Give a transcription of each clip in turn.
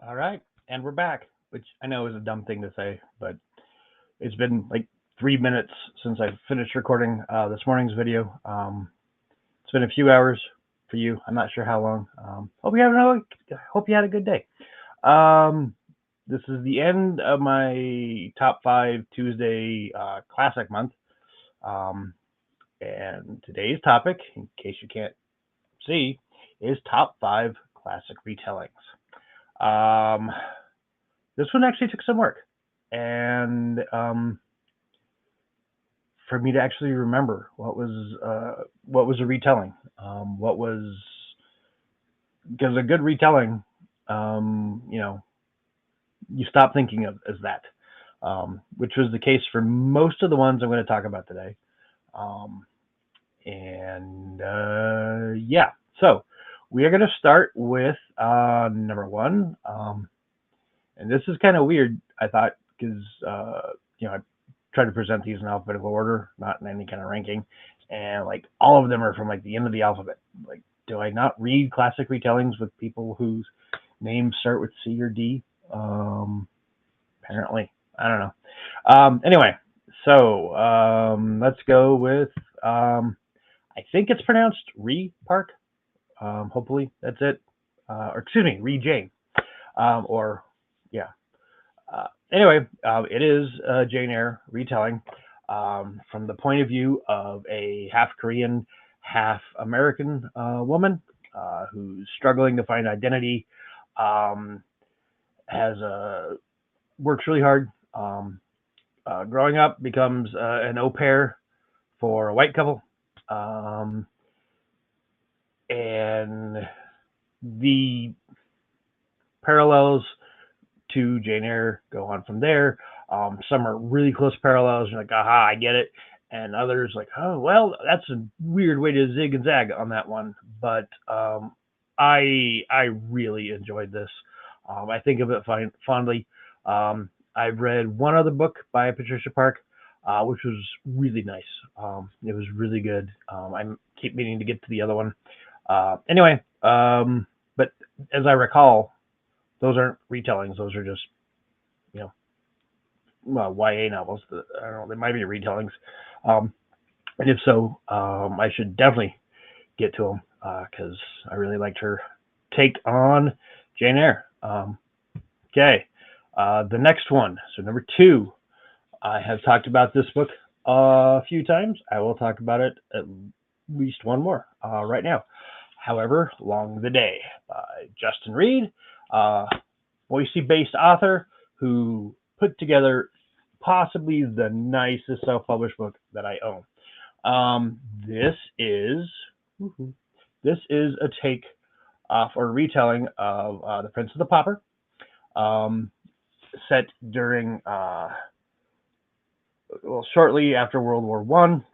All right, and we're back, which I know is a dumb thing to say, but it's been like 3 minutes since I finished recording this morning's video. It's been a few hours for you. I'm not sure how long. Hope you had a good day. Um, this is the end of my top five Tuesday classic month, um, and today's topic, in case you can't see, is top five classic retellings. Um, this one actually took some work, and for me to actually remember what was a retelling, what was because a good retelling, you know, you stop thinking of as that, which was the case for most of the ones I'm going to talk about today. Um, and yeah, so we are going to start with number one, and this is kind of weird. I thought because I try to present these in alphabetical order, not in any kind of ranking, and like all of them are from like the end of the alphabet. Like, do I not read classic retellings with people whose names start with C or D? Apparently, I don't know. Anyway, so let's go with. I think it's pronounced Re Park. Hopefully that's it. Or excuse me, Re Jane. Or yeah. Anyway, it is a Jane Eyre retelling from the point of view of a half Korean, half American woman who's struggling to find identity, um, has works really hard. Growing up, becomes an au pair for a white couple, um, and the parallels to Jane Eyre go on from there. Some are really close parallels. You're like, aha, I get it. And others like, oh, well, that's a weird way to zig and zag on that one. But I really enjoyed this. I think of it fondly. I've read one other book by Patricia Park, which was really nice. It was really good. I keep meaning to get to the other one. Anyway, but as I recall, those aren't retellings. Those are just, you know, YA novels. I don't know. They might be retellings. Um, and if so, I should definitely get to them because I really liked her take on Jane Eyre. Okay. The next one. So number two, I have talked about this book a few times. I will talk about it at least one more right now. However Long the Day by Justin Reed, Boise-based author who put together possibly the nicest self-published book that I own. Um, this is this is a take or a retelling of The Prince of the Pauper, um, set during shortly after World War One.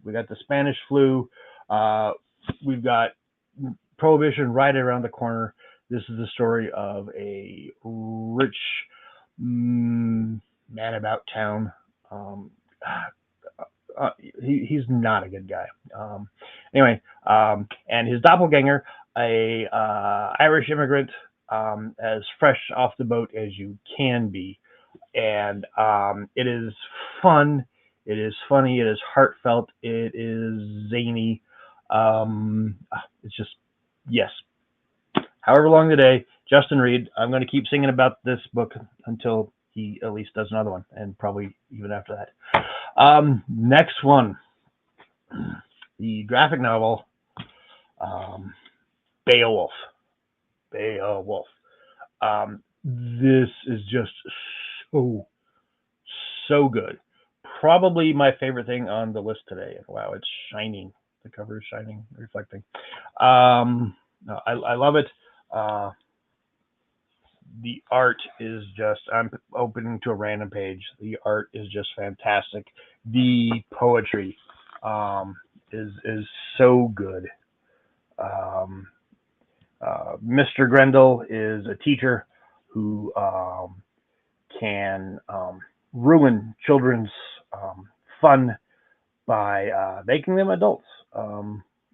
We got the Spanish flu. We've got Prohibition right around the corner. This is the story of a rich man about town. Um, he's not a good guy. Anyway, and his doppelganger, a Irish immigrant, as fresh off the boat as you can be, and it is fun. It is funny. It is heartfelt. It is zany. It's just yes. However long the day, Justin Reed. I'm going to keep singing about this book until he at least does another one, and probably even after that. Next one, the graphic novel Beowulf. Beowulf. This is just so so good. Probably my favorite thing on the list today. Wow, it's shining. The cover is shining, reflecting. No, I love it. Uh, the art is just, I'm opening to a random page. The art is just fantastic. The poetry is so good. Um, Mr. Grendel is a teacher who can ruin children's fun by making them adults,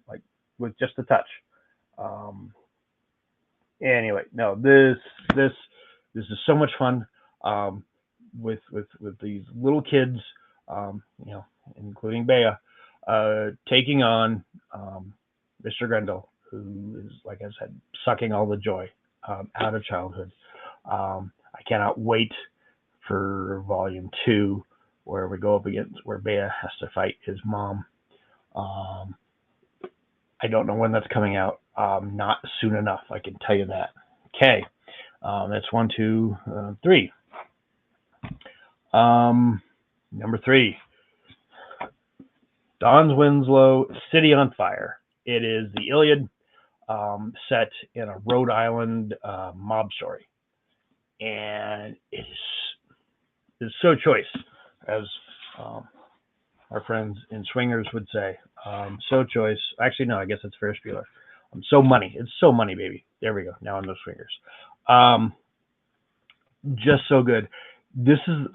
like with just a touch. Um, Anyway, no, this is so much fun. Um, with these little kids, you know, including Bea, taking on Mr. Grendel, who is, like I said, sucking all the joy out of childhood. I cannot wait for Volume Two, where we go up against where Bea has to fight his mom. Um, I don't know when that's coming out. Not soon enough, I can tell you that. Okay, that's one, two, three. Um, Number three, Don's Winslow, City on Fire. It is the Iliad set in a Rhode Island mob story, and it's so choice, as um, our friends in Swingers would say. So choice. Actually, no, I guess it's Ferris Bueller. So money. It's so money, baby. There we go. Now I'm no Swingers. Um, just so good. This is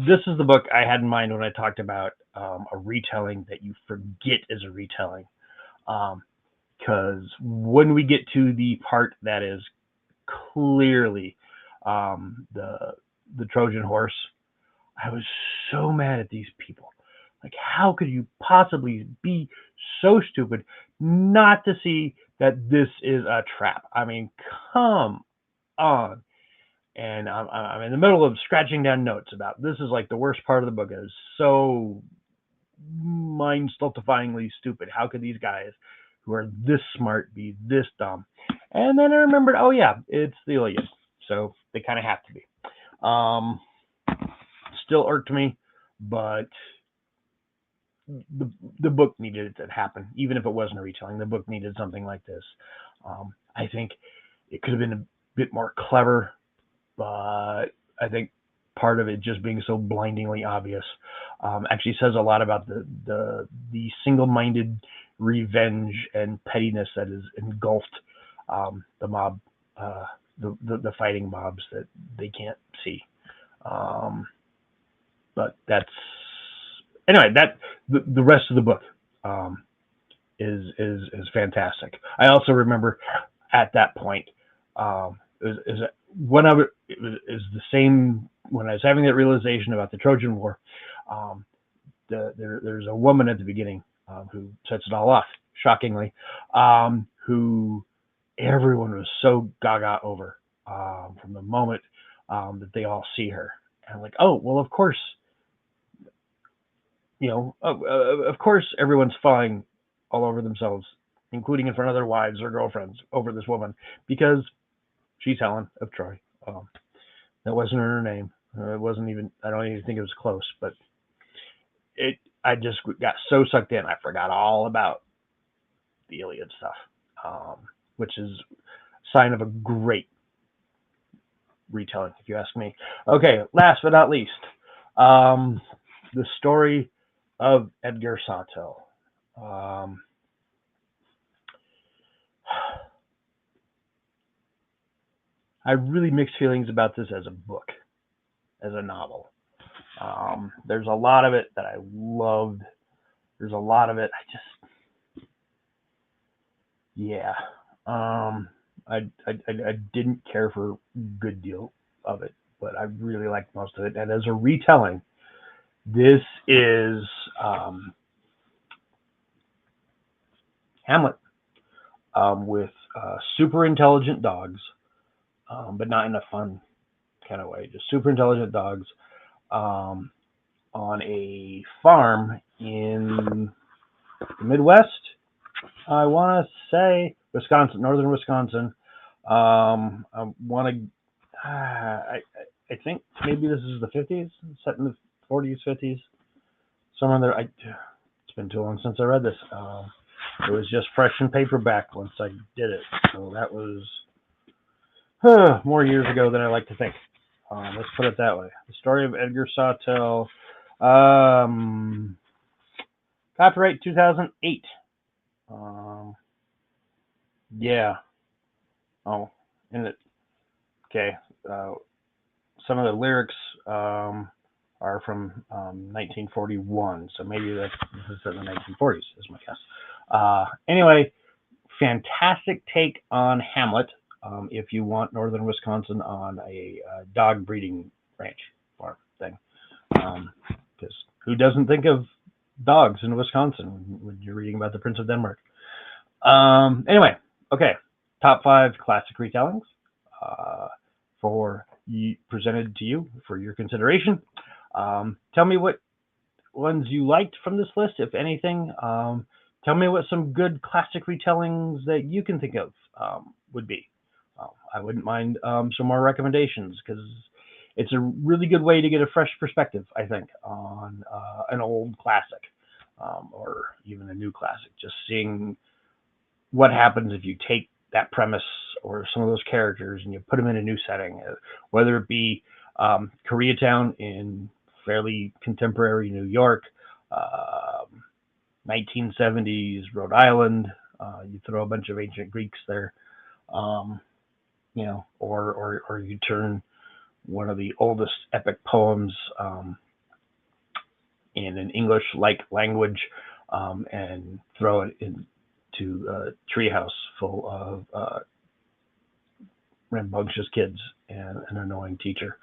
this is the book I had in mind when I talked about a retelling that you forget is a retelling. Because when we get to the part that is clearly the Trojan horse, I was so mad at these people. Like, how could you possibly be so stupid not to see that this is a trap? I mean, come on. And I'm in the middle of scratching down notes about this is like the worst part of the book. It is so mind stultifyingly stupid. How could these guys who are this smart be this dumb? And then I remembered, oh yeah, it's the Iliad, so they kind of have to be. Um, Still irked me, but the the book needed it to happen, even if it wasn't a retelling. The book needed something like this. I think it could have been a bit more clever, but I think part of it just being so blindingly obvious actually says a lot about the single-minded revenge and pettiness that is engulfed the mob, uh, the fighting mobs that they can't see. Um, but that's anyway. That the rest of the book um, is fantastic. I also remember at that point is when it was is the same when I was having that realization about the Trojan War. Um, there's a woman at the beginning who sets it all off, shockingly, who everyone was so gaga over from the moment that they all see her. And I'm like, oh, well, of course, of course, everyone's falling all over themselves, including in front of their wives or girlfriends, over this woman because she's Helen of Troy. That wasn't her name. It wasn't even. I don't even think it was close. But it. I just got so sucked in. I forgot all about the Iliad stuff, which is a sign of a great retelling, if you ask me. Okay, last but not least, the story of Edgar Sawtelle. Um, I have really mixed feelings about this as a book, as a novel. There's a lot of it that I loved. There's a lot of it I just, yeah. Um, I didn't care for a good deal of it, but I really liked most of it. And as a retelling, this is Hamlet with super intelligent dogs, but not in a fun kind of way. Just super intelligent dogs um, on a farm in the Midwest. I want to say Wisconsin, northern Wisconsin. I want to. I think maybe this is the 50s, set in the 40s, 50s, somewhere there. It's been too long since I read this. It was just fresh in paperback once I did it, so that was more years ago than I like to think. Let's put it that way. The story of Edgar Sawtelle, um, copyright 2008. Yeah. Oh, and it. Okay. Uh, some of the lyrics are from 1941, so maybe this is in the 1940s, is my guess. Anyway, fantastic take on Hamlet. if you want northern Wisconsin on a dog breeding ranch farm thing. Because who doesn't think of dogs in Wisconsin when you're reading about the Prince of Denmark? Anyway, okay. Top 5 classic retellings for presented to you for your consideration. Tell me what ones you liked from this list, if anything. Tell me what some good classic retellings that you can think of would be. I wouldn't mind some more recommendations because it's a really good way to get a fresh perspective, I think, on an old classic or even a new classic. Just seeing what happens if you take that premise or some of those characters and you put them in a new setting, whether it be Koreatown in fairly contemporary New York, 1970s Rhode Island. You throw a bunch of ancient Greeks there, or you turn one of the oldest epic poems in an English-like language and throw it into a treehouse full of rambunctious kids and an annoying teacher.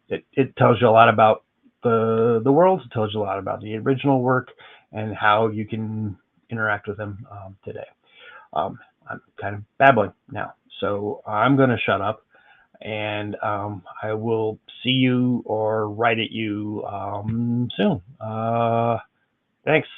It tells you a lot about the world. It tells you a lot about the original work and how you can interact with them today. I'm kind of babbling now, so I'm going to shut up, and I will see you or write at you soon. Thanks.